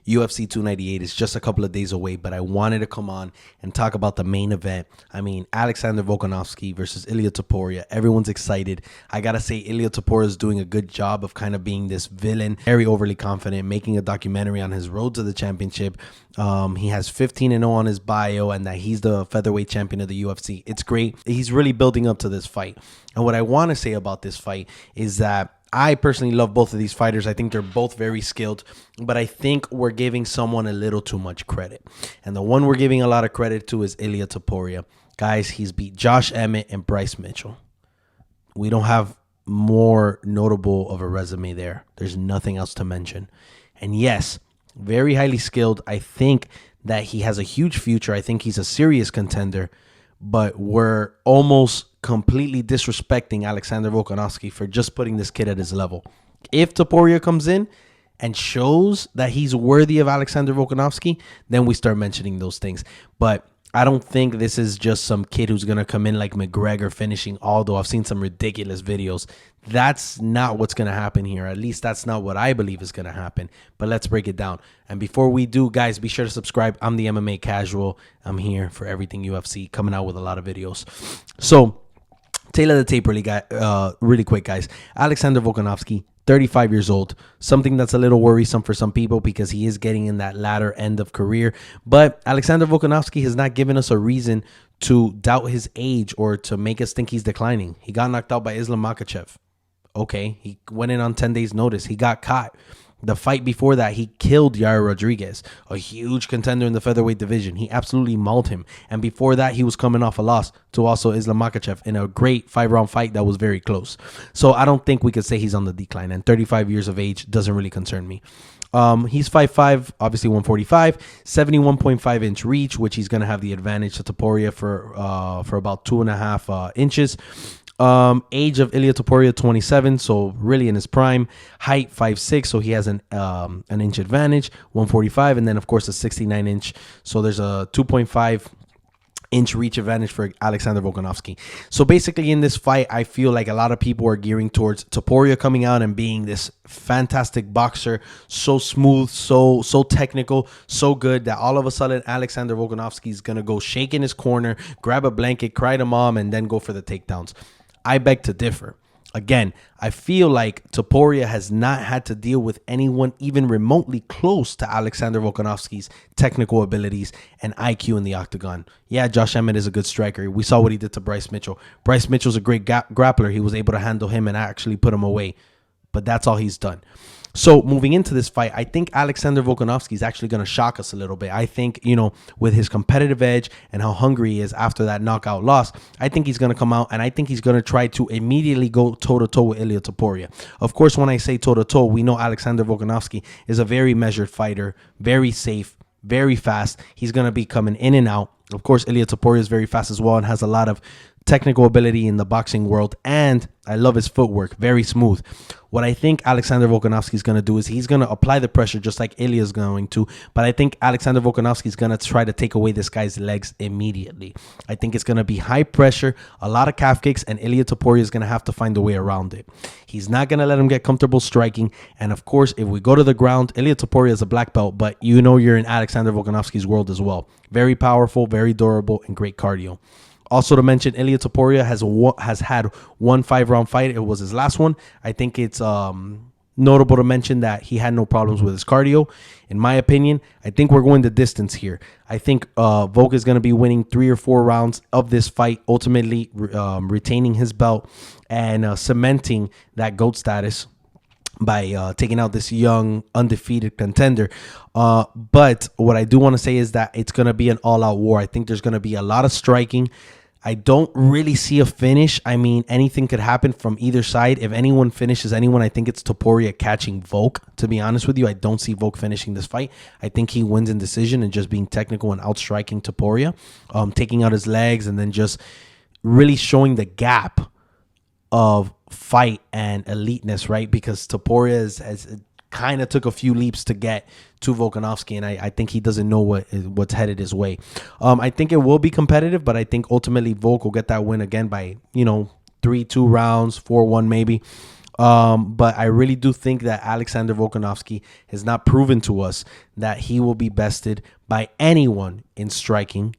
UFC 298 is just a couple of days away, but I wanted to come on and talk about the main event. I mean, Alexander Volkanovski versus Ilia Topuria. Everyone's excited. I gotta say, Ilia Topuria is doing a good job of kind of being this villain, very overly confident, making a documentary on his road to the championship. He has 15-0 on his bio, and that he's the featherweight champion of the UFC. It's great. He's really building up to this fight. And what I want to say about this fight is that I personally love both of these fighters. I think they're both very skilled, but I think we're giving someone a little too much credit. And the one we're giving a lot of credit to is Ilia Topuria. Guys, he's beat Josh Emmett and Bryce Mitchell. We don't have more notable of a resume there. There's nothing else to mention. And yes, very highly skilled. I think that he has a huge future. I think he's a serious contender, but we're almost completely disrespecting Alexander Volkanovski for just putting this kid at his level. If Topuria comes in and shows that he's worthy of Alexander Volkanovski, then we start mentioning those things. But I don't think this is just some kid who's going to come in like McGregor finishing Aldo. I've seen some ridiculous videos. That's not what's going to happen here. At least that's not what I believe is going to happen. But let's break it down. And before we do, guys, be sure to subscribe. I'm the MMA Casual. I'm here for everything UFC, coming out with a lot of videos. So, tail of the tape really quick, guys. Alexander Volkanovski, 35 years old. Something that's a little worrisome for some people because he is getting in that latter end of career. But Alexander Volkanovski has not given us a reason to doubt his age or to make us think he's declining. He got knocked out by Islam Makhachev. Okay, he went in on 10 days notice. He got caught. The fight before that, he killed Yair Rodriguez, a huge contender in the featherweight division. He absolutely mauled him. And before that, he was coming off a loss to also Islam Makhachev in a great 5-round fight that was very close. So I don't think we could say he's on the decline. And 35 years of age doesn't really concern me. He's 5'5", obviously 145, 71.5 inch reach, which he's going to have the advantage to Topuria for about 2.5 inches. Age of Ilia Topuria, 27, so really in his prime. Height, 5'6", so he has an inch advantage, 145, and then of course a 69 inch, so there's a 2.5 inch reach advantage for Alexander Volkanovski. So basically in this fight, I feel like a lot of people are gearing towards Topuria coming out and being this fantastic boxer, so smooth, so technical, so good that all of a sudden Alexander Volkanovski is going to go shake in his corner, grab a blanket, cry to mom, and then go for the takedowns. I beg to differ. Again, I feel like Topuria has not had to deal with anyone even remotely close to Alexander Volkanovski's technical abilities and IQ in the octagon. Yeah, Josh Emmett is a good striker. We saw what he did to Bryce Mitchell. Bryce Mitchell's a great grappler. He was able to handle him and actually put him away. But that's all he's done. So moving into this fight, I think Alexander Volkanovski is actually going to shock us a little bit. I think, with his competitive edge and how hungry he is after that knockout loss, I think he's going to come out and I think he's going to try to immediately go toe-to-toe with Ilia Topuria. Of course, when I say toe-to-toe, we know Alexander Volkanovski is a very measured fighter, very safe, very fast. He's going to be coming in and out. Of course, Ilia Topuria is very fast as well and has a lot of technical ability in the boxing world, and I love his footwork, very smooth. What I think Alexander Volkanovski is going to do is he's going to apply the pressure just like Ilia is going to, but I think Alexander Volkanovski is going to try to take away this guy's legs immediately. I think it's going to be high pressure, a lot of calf kicks, and Ilia Topuria is going to have to find a way around it. He's not going to let him get comfortable striking, and of course, if we go to the ground, Ilia Topuria is a black belt, but you're in Alexander Volkanovski's world as well. Very powerful, very durable, and great cardio. Also to mention, Ilia Topuria has had one 5-round fight. It was his last one. I think it's notable to mention that he had no problems with his cardio. In my opinion, I think we're going the distance here. I think Volk is going to be winning 3 or 4 rounds of this fight, ultimately retaining his belt and cementing that GOAT status by taking out this young, undefeated contender. But what I do want to say is that it's going to be an all-out war. I think there's going to be a lot of striking. I don't really see a finish. I mean, anything could happen from either side. If anyone finishes anyone, I think it's Topuria catching Volk. To be honest with you, I don't see Volk finishing this fight. I think he wins in decision and just being technical and outstriking Topuria, taking out his legs and then just really showing the gap of fight and eliteness, right? Because Topuria has kind of took a few leaps to get to Volkanovski, and I think he doesn't know what's headed his way. I think it will be competitive, but I think ultimately Volk will get that win again by 3-2 rounds, 4-1 maybe. But I really do think that Alexander Volkanovski has not proven to us that he will be bested by anyone in striking,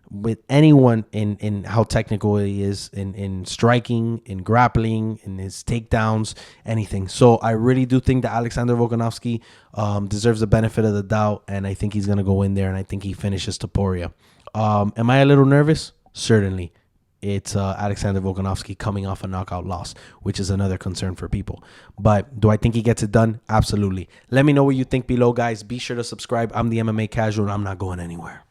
with anyone in how technical he is in striking, in grappling, in his takedowns, anything. So I really do think that Alexander Volkanovski deserves the benefit of the doubt, and I think he's going to go in there, and I think he finishes Topuria. Am I a little nervous? Certainly. It's Alexander Volkanovski coming off a knockout loss, which is another concern for people. But do I think he gets it done? Absolutely. Let me know what you think below, guys. Be sure to subscribe. I'm the MMA Casual, and I'm not going anywhere.